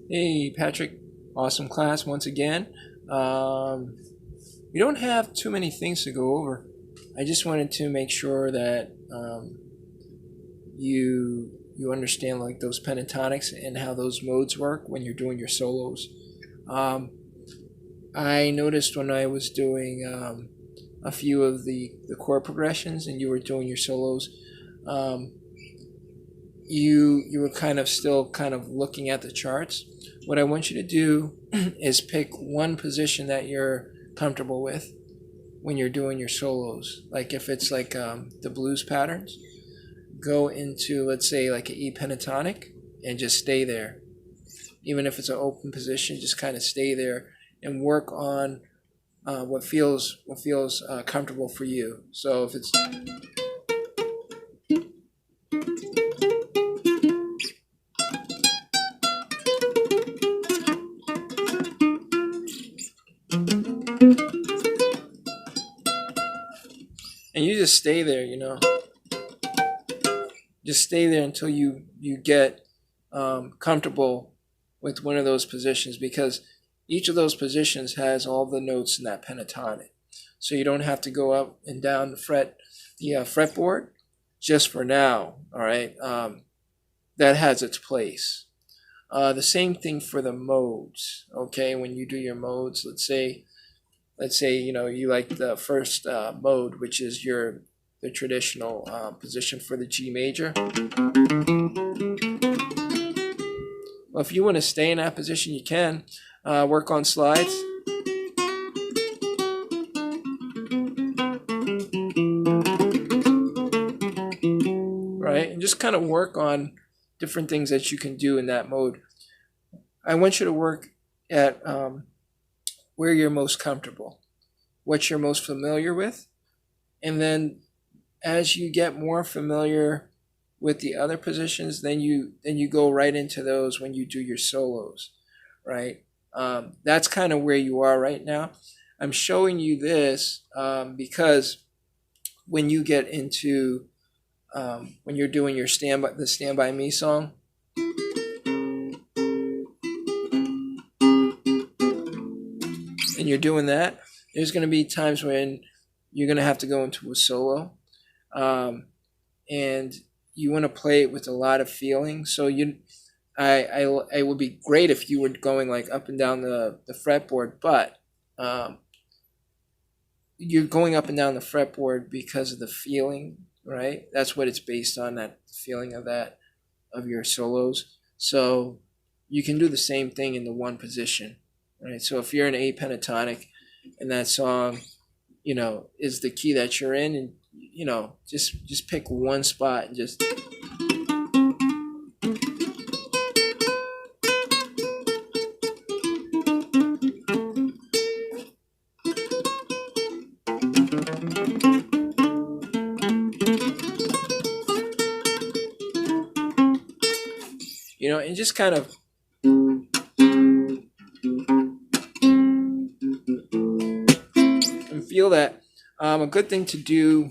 Hey, Patrick. Awesome class once again. Um, we don't have too many things to go over. I just wanted to make sure that you understand like those pentatonics and how those modes work when you're doing your solos. Um, I noticed when I was doing a few of the chord progressions and you were doing your solos, um, you were kind of still kind of looking at the charts. What I want you to do is pick one position that you're comfortable with when you're doing your solos. Like if it's like the blues patterns, go into, let's say, like an E pentatonic and just stay there. Even if it's an open position, just kind of stay there and work on what feels comfortable for you. So if it's and you just stay there, just stay there until you get comfortable with one of those positions, because each of those positions has all the notes in that pentatonic. So you don't have to go up and down the fretboard just for now. All right, that has its place. The same thing for the modes. Okay, when you do your modes, let's say you like the first mode, which is the traditional position for the G major. Well, if you want to stay in that position, you can work on slides. Right, and just kind of work on different things that you can do in that mode. I want you to work at where you're most comfortable, what you're most familiar with, and then as you get more familiar with the other positions, then you go right into those when you do your solos, right? That's kind of where you are right now. I'm showing you this because when you get into when you're doing your the Stand By Me song, and you're doing that, there's going to be times when you're going to have to go into a solo, um, and you want to play it with a lot of feeling. So it would be great if you were going like up and down the fretboard, but you're going up and down the fretboard because of the feeling, right? That's what it's based on, that feeling of your solos. So you can do the same thing in the one position, right? So if you're in A pentatonic and that song, is the key that you're in, and just pick one spot and just and just kind of and feel that. A good thing to do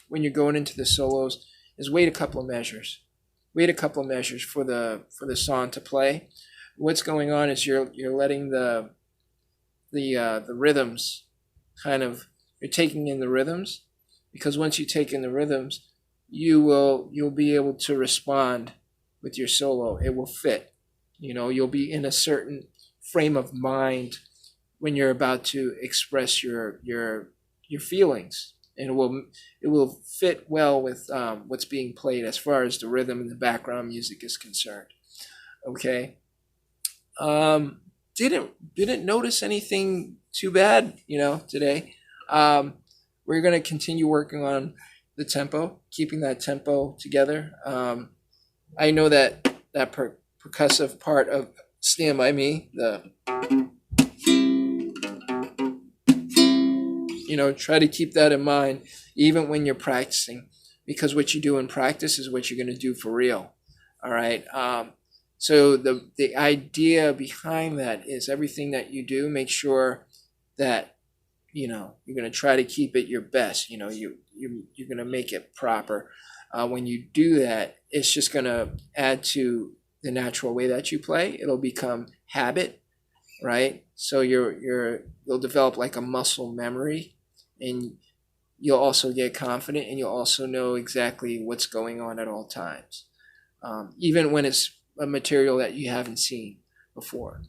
when you're going into the solos is wait a couple of measures. Wait a couple of measures for the song to play. What's going on is you're letting the rhythms you're taking in the rhythms, because once you take in the rhythms, you'll be able to respond with your solo. It will fit. You'll be in a certain frame of mind when you're about to express your feelings, and it will fit well with what's being played as far as the rhythm and the background music is concerned. Okay. Um, didn't notice anything too bad, today. Um, we're gonna continue working on the tempo, keeping that tempo together. I know that percussive part of Stand By Me, try to keep that in mind even when you're practicing, because what you do in practice is what you're going to do for real. All right. So the idea behind that is everything that you do, make sure that you're going to try to keep it your best. You're going to make it proper. When you do that, it's just going to add to the natural way that you play. It'll become habit, right? So you'll develop like a muscle memory, and you'll also get confident, and you'll also know exactly what's going on at all times, even when it's a material that you haven't seen before.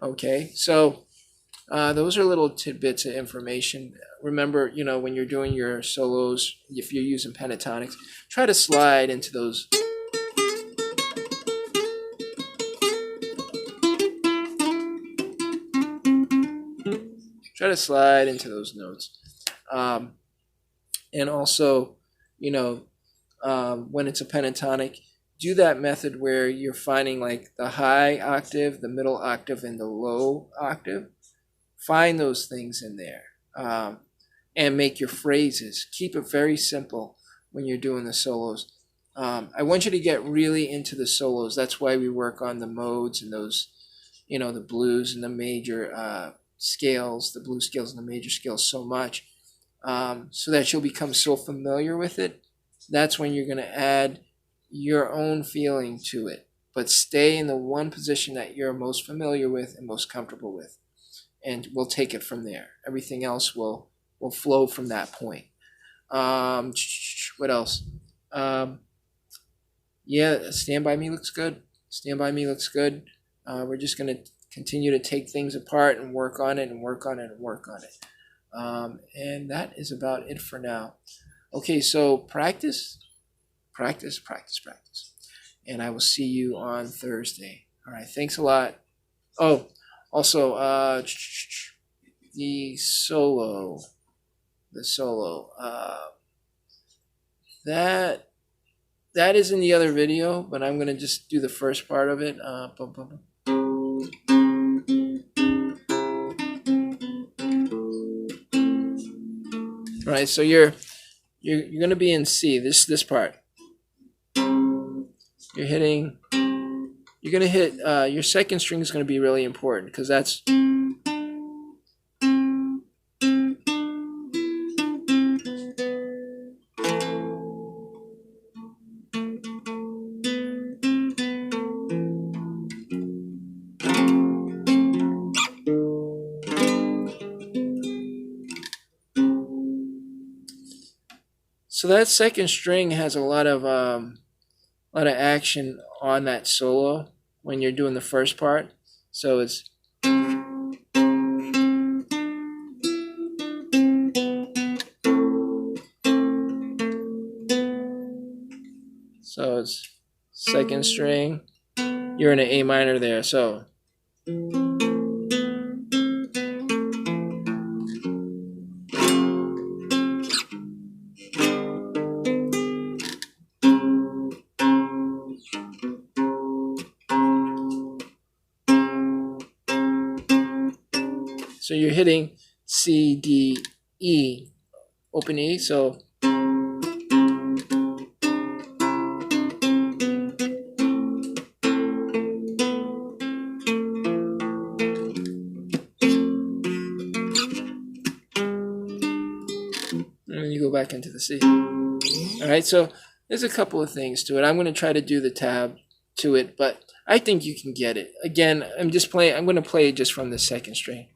Okay, so those are little tidbits of information. Remember, when you're doing your solos, if you're using pentatonics, try to slide into those. Try to slide into those notes. And also, when it's a pentatonic, do that method where you're finding like the high octave, the middle octave, and the low octave. Find those things in there, and make your phrases. Keep it very simple when you're doing the solos. I want you to get really into the solos. That's why we work on the modes and those, the blues and the major scales, the blues scales and the major scales so much, so that you'll become so familiar with it. That's when you're going to add your own feeling to it, but stay in the one position that you're most familiar with and most comfortable with, and we'll take it from there. Everything else will flow from that point. What else? Yeah, Stand By Me looks good. Stand By Me looks good. We're just going to continue to take things apart and work on it and work on it and work on it. And that is about it for now. Okay, so practice. And I will see you on Thursday. All right, thanks a lot. Oh, also, the solo. That is in the other video, but I'm going to just do the first part of it. All right, so you're going to be in C, this part. You're going to hit, your second string is going to be really important, because that's, so that second string has a lot of action on that solo when you're doing the first part. So it's second string. You're in an A minor there, so you're hitting C, D, E, open E, so and then you go back into the C. All right, so there's a couple of things to it. I'm going to try to do the tab to it, but I think you can get it. Again, I'm going to play just from the second string.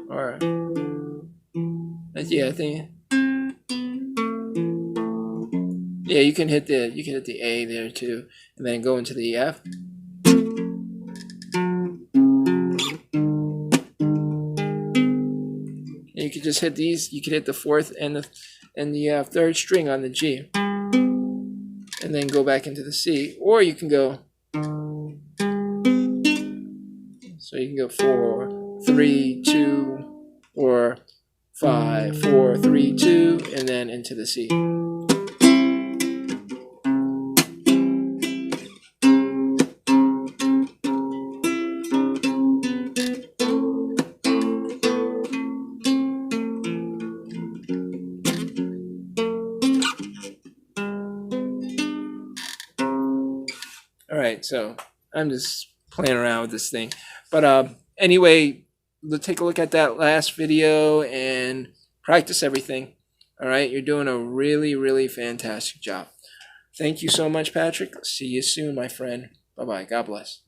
Or, yeah, I think. Yeah, you can hit the A there too, and then go into the F. And you could just hit these. You could hit the fourth and the third string on the G, and then go back into the C. Or you can go. So you can go 4, 3, 2, or 5, 4, 3, 2, and then into the C. All right, so I'm just playing around with this thing. But anyway, take a look at that last video and practice everything. All right, you're doing a really, really fantastic job. Thank you so much, Patrick. See you soon, my friend. Bye-bye. God bless.